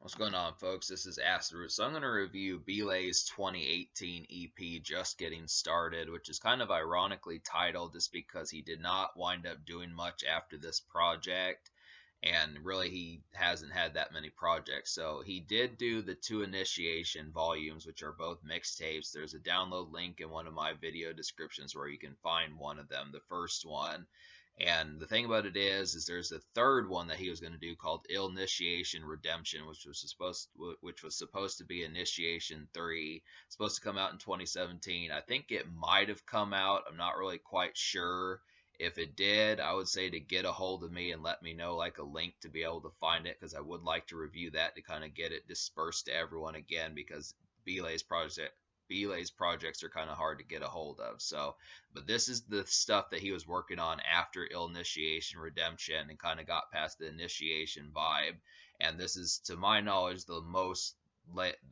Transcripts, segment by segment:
What's going on, folks? This is Afterward. So I'm going to review b.LaY's 2018 EP, Just Getting Started, which is kind of ironically titled just because he did not wind up doing much after this project, and really he hasn't had that many projects. So he did do the two Initiation volumes, which are both mixtapes. There's a download link in one of my video descriptions where you can find one of them, the first one. And the thing about it is there's a third one that he was going to do called Initiation Redemption, which was supposed to be Initiation 3, supposed to come out in 2017. I think it might have come out. I'm not really quite sure. If it did, I would say to get a hold of me and let me know like a link to be able to find it, because I would like to review that to kind of get it dispersed to everyone again, because b.LaY's projects are kind of hard to get a hold of. So, but this is the stuff that he was working on after Initiation Redemption and kind of got past the Initiation vibe. And this is, to my knowledge, the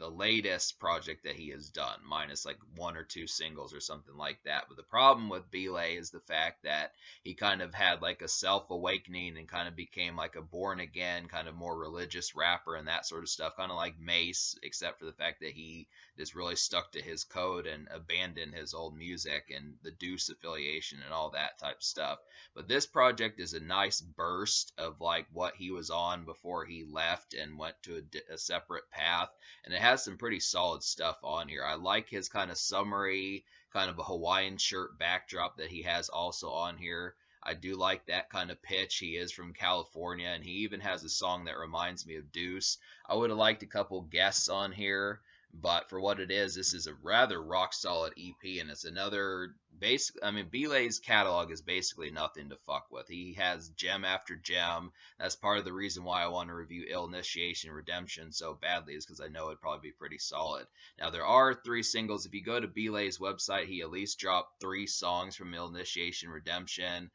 latest project that he has done, minus like one or two singles or something like that. But the problem with b.LaY is the fact that he kind of had like a self-awakening and kind of became like a born-again, kind of more religious rapper and that sort of stuff, kind of like Mace, except for the fact that he just really stuck to his code and abandoned his old music and the Deuce affiliation and all that type of stuff. But this project is a nice burst of like what he was on before he left and went to a separate path, and it has some pretty solid stuff on here. I like his kind of summary, kind of a Hawaiian shirt backdrop that he has also on here. I do like that kind of pitch. He is from California, and he even has a song that reminds me of Deuce. I would have liked a couple guests on here, but for what it is, this is a rather rock solid EP, and it's another basic. I mean, b.LaY's catalog is basically nothing to fuck with. He has gem after gem. That's part of the reason why I want to review Initiation Redemption so badly, is because I know it'd probably be pretty solid. Now, there are 3 singles. If you go to b.LaY's website, he at least dropped 3 songs from Initiation Redemption,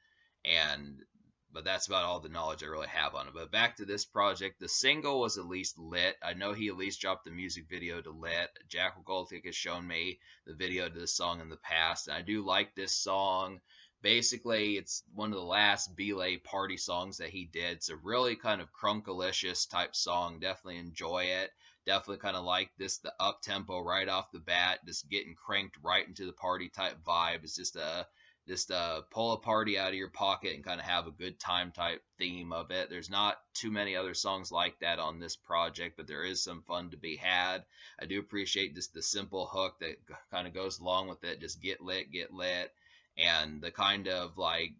and but that's about all the knowledge I really have on it. But back to this project, the single was at least lit. I know he at least dropped the music video to Lit. Jackal Goldtick has shown me the video to this song in the past, and I do like this song. Basically, it's one of the last b.LaY party songs that he did. It's a really kind of crunkalicious type song. Definitely enjoy it. Definitely kind of like this, the up tempo right off the bat, just getting cranked right into the party type vibe. It's just pull a party out of your pocket and kind of have a good time type theme of it. There's not too many other songs like that on this project, but there is some fun to be had. I do appreciate just the simple hook that kind of goes along with it. Just get lit, and the kind of like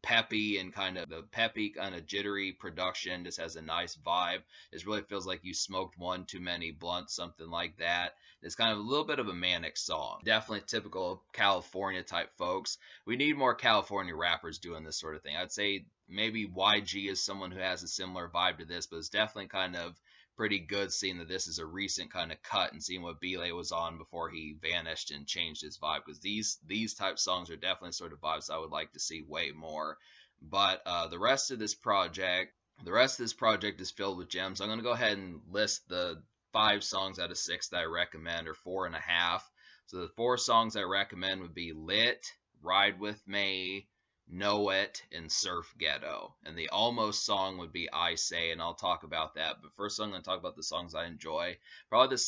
peppy kind of jittery production just has a nice vibe. It really feels like you smoked one too many blunts, something like that. It's kind of a little bit of a manic song, definitely typical of California type folks. We need more California rappers doing this sort of thing. I'd say maybe YG is someone who has a similar vibe to this, but it's definitely kind of pretty good seeing that this is a recent kind of cut and seeing what b.LaY was on before he vanished and changed his vibe, because these type songs are definitely sort of vibes I would like to see way more. But the rest of this project is filled with gems. I'm going to go ahead and list the 5 songs out of 6 that I recommend, or 4.5. So the 4 songs I recommend would be Lit, Ride With Me, Know It, and Surf Ghetto. And the almost song would be I Say, and I'll talk about that. But first, I'm going to talk about the songs I enjoy. Probably the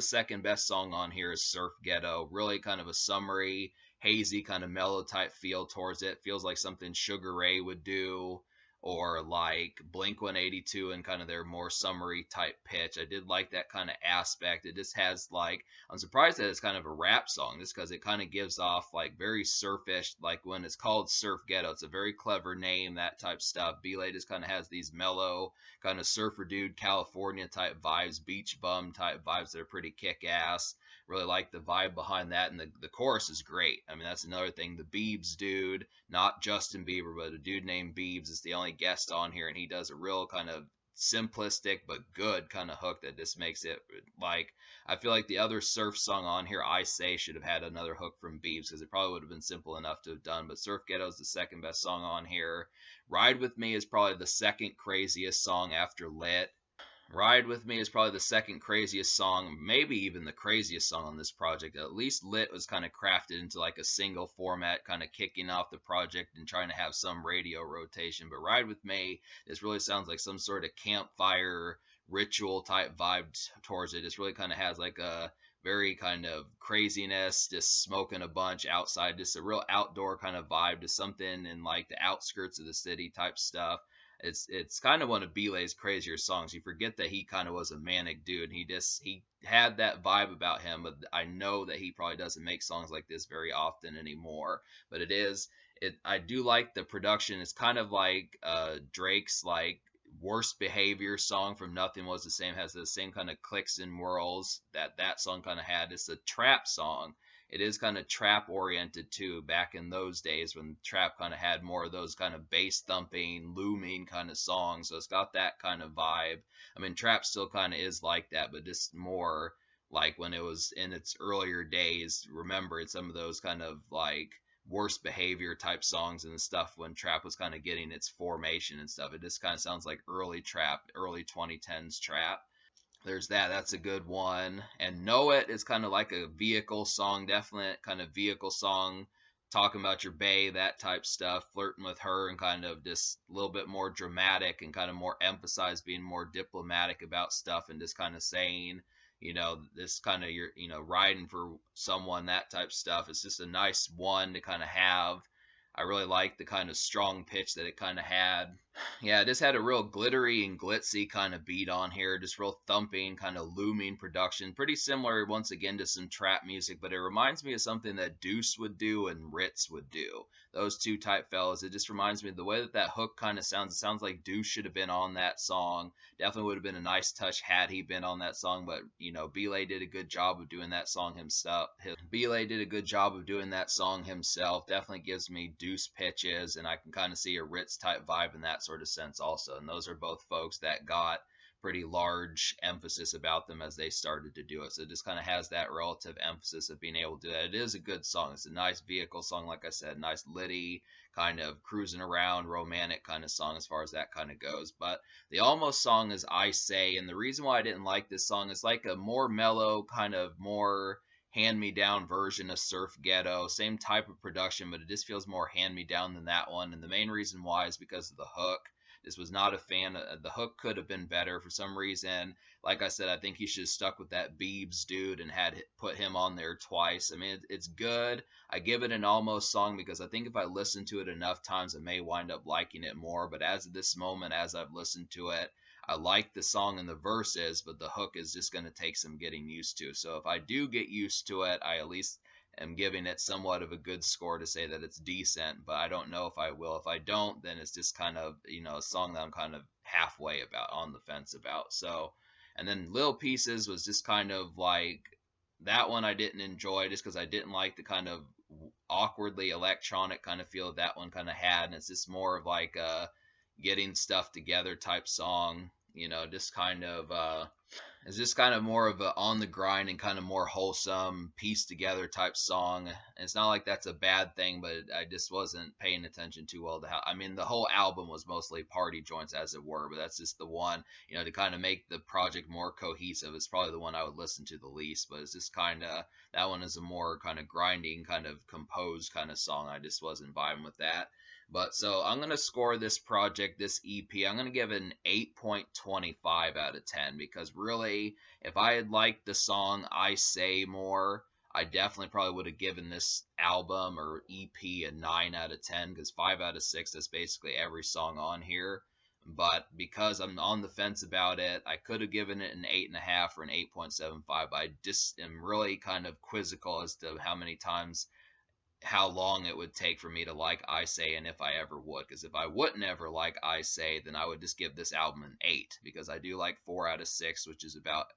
second best song on here is Surf Ghetto. Really kind of a summery, hazy, kind of mellow type feel towards it. Feels like something Sugar Ray would do, or like Blink 182 and kind of their more summery type pitch. I did like that kind of aspect. It just has like, I'm surprised that it's kind of a rap song, just because it kind of gives off like very surfish, like when it's called Surf Ghetto, it's a very clever name, that type stuff. b.LaY just kind of has these mellow, kind of surfer dude, California type vibes, beach bum type vibes that are pretty kick ass. Really like the vibe behind that, and the chorus is great. I mean, that's another thing. The Biebs dude, not Justin Bieber, but a dude named Biebs, is the only guest on here, and he does a real kind of simplistic but good kind of hook that just makes it like, I feel like the other surf song on here, I Say, should have had another hook from Biebs, because it probably would have been simple enough to have done. But Surf Ghetto is the second best song on here. Ride With Me is probably the second craziest song after Lit. Ride With Me is probably the second craziest song, maybe even the craziest song on this project. At least Lit was kind of crafted into like a single format, kind of kicking off the project and trying to have some radio rotation. But Ride With Me, this really sounds like some sort of campfire ritual type vibe towards it. This really kind of has like a very kind of craziness, just smoking a bunch outside, just a real outdoor kind of vibe to something in like the outskirts of the city type stuff. It's kind of one of b.LaY's crazier songs. You forget that he kind of was a manic dude. He had that vibe about him, but I know that he probably doesn't make songs like this very often anymore. But it. I do like the production. It's kind of like Drake's like worst behavior song from Nothing Was the Same, has the same kind of clicks and whirls that that song kind of had. It's a trap song. It is kind of trap oriented too, back in those days when trap kind of had more of those kind of bass thumping, looming kind of songs. So it's got that kind of vibe. I mean, trap still kind of is like that, but just more like when it was in its earlier days. Remember, some of those kind of like worst behavior type songs and stuff when trap was kind of getting its formation and stuff. It just kind of sounds like early trap, early 2010s trap. There's that. That's a good one. And Know It is kind of like a vehicle song, definite kind of vehicle song, talking about your bae, that type stuff, flirting with her, and kind of just a little bit more dramatic and kind of more emphasized being more diplomatic about stuff and just kind of saying, this kind of riding for someone, that type stuff. It's just a nice one to kind of have. I really like the kind of strong pitch that it kind of had. Yeah, it just had a real glittery and glitzy kind of beat on here, just real thumping, kind of looming production. Pretty similar, once again, to some trap music, but it reminds me of something that Deuce would do and Ritz would do. Those two type fellas. It just reminds me of the way that that hook kind of sounds. It sounds like Deuce should have been on that song. Definitely would have been a nice touch had he been on that song, but, b.LaY did a good job of doing that song himself. b.LaY did a good job of doing that song himself. Definitely gives me Deuce pitches, and I can kind of see a Ritz type vibe in that sort of sense also. And those are both folks that got pretty large emphasis about them as they started to do it. So it just kind of has that relative emphasis of being able to do that. It is a good song. It's a nice vehicle song, like I said, nice litty, kind of cruising around, romantic kind of song as far as that kind of goes. But the almost song is I Say, and the reason why I didn't like this song is like a more mellow, kind of more hand-me-down version of Surf Ghetto. Same type of production, but it just feels more hand-me-down than that one. And the main reason why is because of the hook. This was not a fan. The hook could have been better for some reason. Like I said, I think he should have stuck with that Beebs dude and had put him on there twice. I mean, it's good. I give it an almost song because I think if I listen to it enough times, I may wind up liking it more. But as of this moment, as I've listened to it, I like the song and the verses, but the hook is just going to take some getting used to. So if I do get used to it, I at least am giving it somewhat of a good score to say that it's decent, but I don't know if I will. If I don't, then it's just kind of, a song that I'm kind of halfway about, on the fence about. So, and then Little Pieces was just kind of like, that one I didn't enjoy just because I didn't like the kind of awkwardly electronic kind of feel that one kind of had. And it's just more of like a getting stuff together type song, just kind of, it's just kind of more of a on the grind and kind of more wholesome, pieced together type song. And it's not like that's a bad thing, but I just wasn't paying attention too well to how. I mean, the whole album was mostly party joints, as it were, but that's just the one, to kind of make the project more cohesive. It's probably the one I would listen to the least, but it's just kind of, that one is a more kind of grinding, kind of composed kind of song. I just wasn't vibing with that. But so I'm going to score this project, this EP, I'm going to give it an 8.25 out of 10 because really, if I had liked the song I Say more, I definitely probably would have given this album or EP a 9 out of 10 because 5 out of 6 is basically every song on here. But because I'm on the fence about it, I could have given it an 8.5 or an 8.75. I just am really kind of quizzical as to how long it would take for me to like I Say and if I ever would. Because if I wouldn't ever like I Say, then I would just give this album an 8 because I do like 4 out of 6, which is about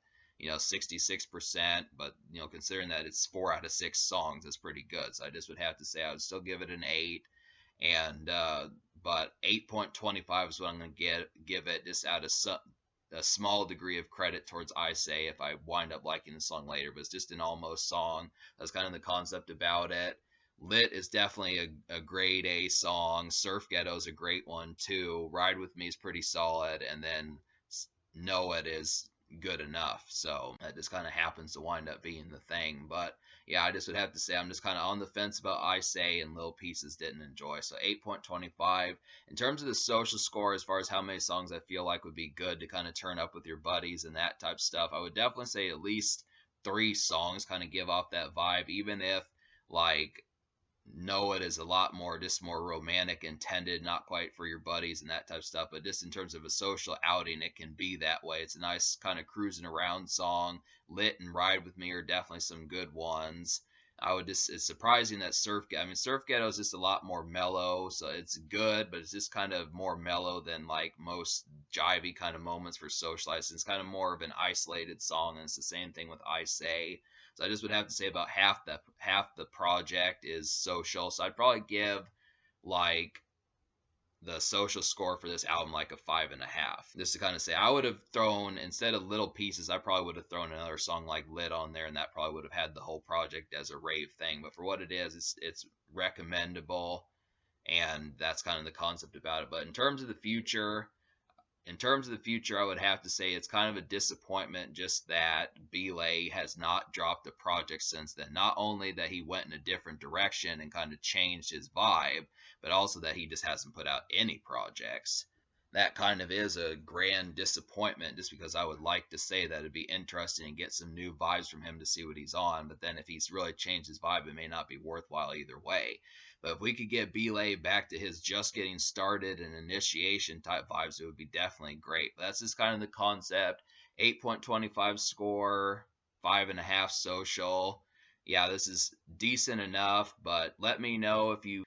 66%. But considering that it's 4 out of 6 songs, it's pretty good. So I just would have to say I would still give it an 8. And but 8.25 is what I'm going to give it, just out of a small degree of credit towards I Say if I wind up liking the song later. But it's just an almost song. That's kind of the concept about it. Lit is definitely a grade A song. Surf Ghetto is a great one too. Ride With Me is pretty solid. And then know it is good enough. So that just kind of happens to wind up being the thing. But yeah, I just would have to say I'm just kind of on the fence about I Say and Lil Pieces didn't enjoy. So 8.25. In terms of the social score, as far as how many songs I feel like would be good to kind of turn up with your buddies and that type of stuff, I would definitely say at least 3 songs kind of give off that vibe, even if like know it is a lot more just more romantic intended, not quite for your buddies and that type of stuff, but just in terms of a social outing, it can be that way. It's a nice kind of cruising around song. Lit and Ride With Me are definitely some good ones. I would just, it's surprising that Surf Ghetto is just a lot more mellow, so it's good, but it's just kind of more mellow than like most jivey kind of moments for socializing. It's kind of more of an isolated song, and it's the same thing with I Say. So I just would have to say about half the project is social. So I'd probably give like the social score for this album like a 5.5. Just to kind of say, I would have thrown, instead of Little Pieces, I probably would have thrown another song like Lit on there, and that probably would have had the whole project as a rave thing. But for what it is, it's recommendable, and that's kind of the concept about it. But in terms of the future, I would have to say it's kind of a disappointment just that b.LaY has not dropped a project since then. Not only that he went in a different direction and kind of changed his vibe, but also that he just hasn't put out any projects. That kind of is a grand disappointment just because I would like to say that it'd be interesting and get some new vibes from him to see what he's on. But then if he's really changed his vibe, it may not be worthwhile either way. But if we could get b.LaY back to his just getting started and initiation type vibes, it would be definitely great. But that's just kind of the concept. 8.25 score, 5.5 social. Yeah, this is decent enough, but let me know if you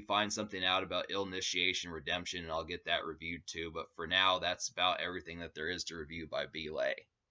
find something out about Ill Initiation Redemption, and I'll get that reviewed too. But for now, that's about everything that there is to review by b.LaY.